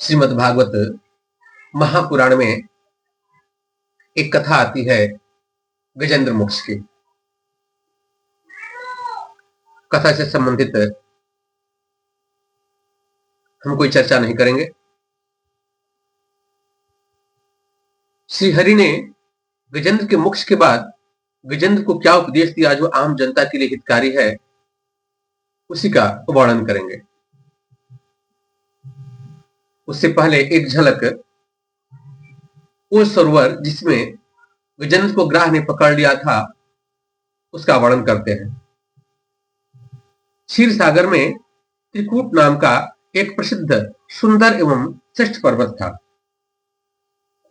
श्रीमद् भागवत महापुराण में एक कथा आती है गजेंद्र मोक्ष की। कथा से संबंधित हम कोई चर्चा नहीं करेंगे। श्री हरि ने गजेंद्र के मोक्ष के बाद गजेंद्र को क्या उपदेश दिया जो आम जनता के लिए हितकारी है, उसी का वर्णन करेंगे। उससे पहले एक झलक वो सरोवर जिसमें गजेंद्र को ग्राह ने पकड़ लिया था उसका वर्णन करते हैं। क्षीर सागर में त्रिकूट नाम का एक प्रसिद्ध सुंदर एवं श्रेष्ठ पर्वत था।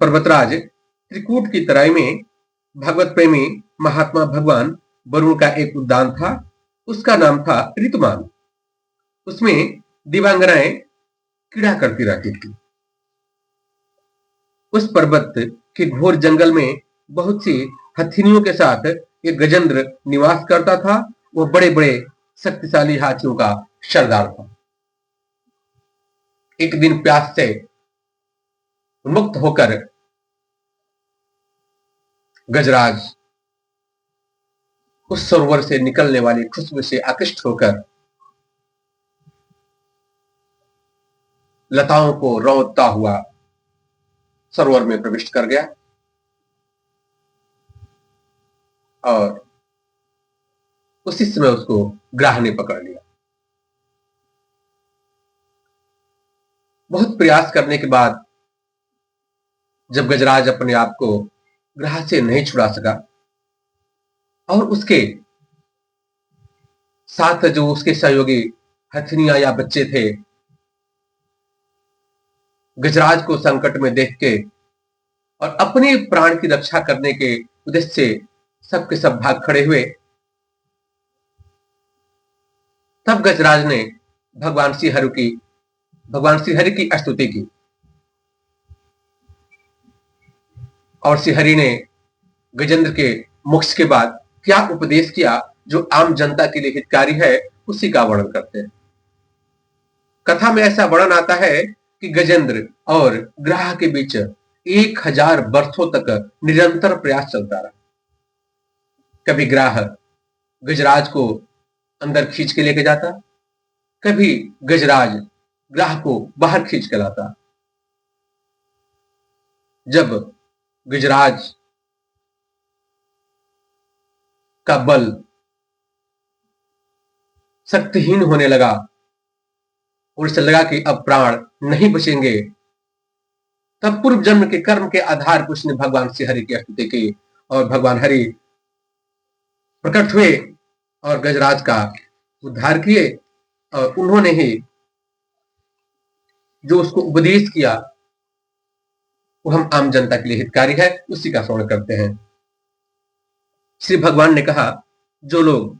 पर्वतराज त्रिकूट की तराई में भगवत प्रेमी महात्मा भगवान वरुण का एक उद्यान था। उसका नाम था ऋतुमान। उसमें दिव्यांगनाएं क्रीड़ा करती रहती थी। उस पर्वत के घोर जंगल में बहुत सी हथिनियों के साथ एक गजेंद्र निवास करता था। वह बड़े बड़े शक्तिशाली हाथियों का सरदार था। एक दिन प्यास से मुक्त होकर गजराज उस सरोवर से निकलने वाली खुशबू से आकृष्ट होकर लताओं को रौंदता हुआ सरोवर में प्रविष्ट कर गया और उसी समय उसको ग्राह ने पकड़ लिया। बहुत प्रयास करने के बाद जब गजराज अपने आप को ग्राह से नहीं छुड़ा सका और उसके साथ जो उसके सहयोगी हथिनियां या बच्चे थे, गजराज को संकट में देख के और अपने प्राण की रक्षा करने के उद्देश्य से सबके सब भाग खड़े हुए, तब गजराज ने भगवान श्री हरि की स्तुति की और श्री हरि ने गजेंद्र के मोक्ष के बाद क्या उपदेश किया जो आम जनता के लिए हितकारी है, उसी का वर्णन करते हैं। कथा में ऐसा वर्णन आता है कि गजेंद्र और ग्राह के बीच 1000 वर्षों तक निरंतर प्रयास चलता रहा। कभी ग्राह गजराज को अंदर खींच के लेके जाता, कभी गजराज ग्राह को बाहर खींच के लाता। जब गजराज का बल शक्तिहीन होने लगा और उसे लगा कि अब प्राण नहीं बचेंगे, तब पूर्व जन्म के कर्म के आधार पर उसने भगवान श्री हरि की स्तुति की और भगवान हरि प्रकट हुए और गजराज का उद्धार किए और उन्होंने ही जो उसको उपदेश किया वो हम आम जनता के लिए हितकारी है, उसी का श्रवण करते हैं। श्री भगवान ने कहा, जो लोग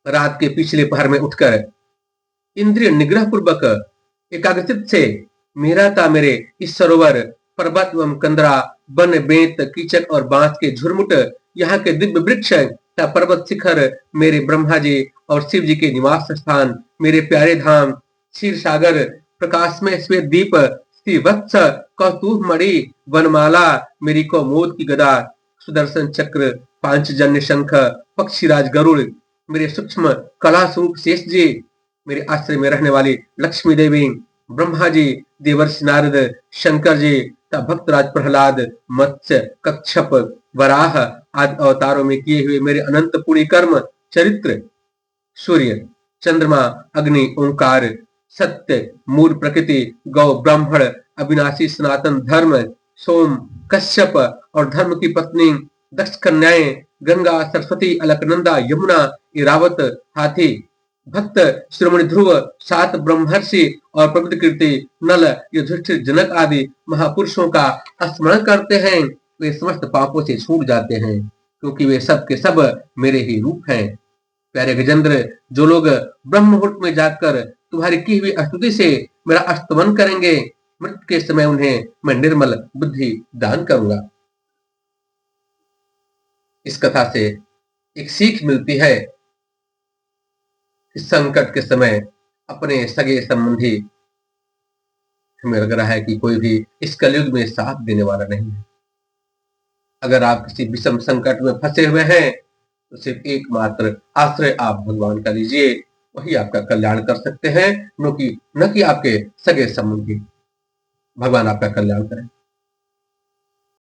रात के पिछले पहर में उठकर इंद्रिय निग्रह पूर्वक एकाग्रचित से मेरे इस सरोवर पर्वत एवं कंदरा वन बेत कीचक और बांस के झुरमुट यहाँ के दिव्य वृक्ष पर्वत शिखर मेरे ब्रह्मा जी और शिव जी के निवास स्थान मेरे प्यारे धाम क्षीर सागर प्रकाश में श्वेत दीप श्री वत्स कौतुभ मणि वनमाला मेरी कौमोद की गदा सुदर्शन चक्र पांचजन्य शंख पक्षीराज गरुड़ मेरे सूक्ष्म कला स्वरूप शेष जी मेरे आश्रय में रहने वाली लक्ष्मी देवी ब्रह्मा जी देवर्षि नारद शंकर जी तथा भक्तराज प्रहलाद मत्स्य कच्छप वराह आदि अवतारों में किए हुए मेरे अनंत पुण्य कर्म चरित्र सूर्य चंद्रमा अग्नि ओंकार सत्य मूल प्रकृति गौ ब्राह्मण अविनाशी सनातन धर्म सोम कश्यप और धर्म की पत्नी दक्ष कन्याएं गंगा सरस्वती अलकनंदा यमुना इरावत हाथी भक्त श्रोमणि ध्रुव 7 ब्रह्मर्षि और पवित्र कीर्ति नल युधिष्ठिर जनक आदि महापुरुषों का स्मरण करते हैं, वे समस्त पापों से छूट जाते हैं क्योंकि वे सब के सब मेरे ही रूप हैं। प्यारे गजेंद्र, जो लोग ब्रह्म मुहूर्त में जाकर तुम्हारी की हुई स्तुति से मेरा स्तवन करेंगे, मृत्यु के समय उन्हें मैं निर्मल बुद्धि दान करूंगा। इस कथा से एक सीख मिलती है कि संकट के समय अपने सगे संबंधी हमें लग रहा है कि कोई भी इस कलयुग में साथ देने वाला नहीं है। अगर आप किसी विषम संकट में फंसे हुए हैं तो सिर्फ एकमात्र आश्रय आप भगवान का लीजिए, वही आपका कल्याण कर सकते हैं, न कि आपके सगे संबंधी। भगवान आपका कल्याण करें।